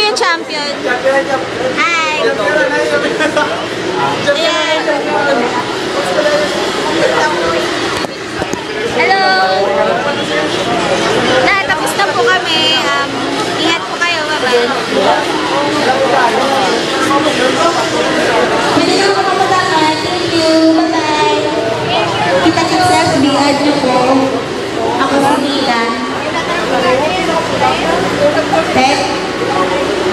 yung champion? Hi! Ayan. Hello! Tapos na po kami. Ingat po kayo. Bye-bye. Pwede na mga kapatakan. Thank you. Bye-bye. Kita-kits FB. Add nyo po. Ako si Nila. Okay?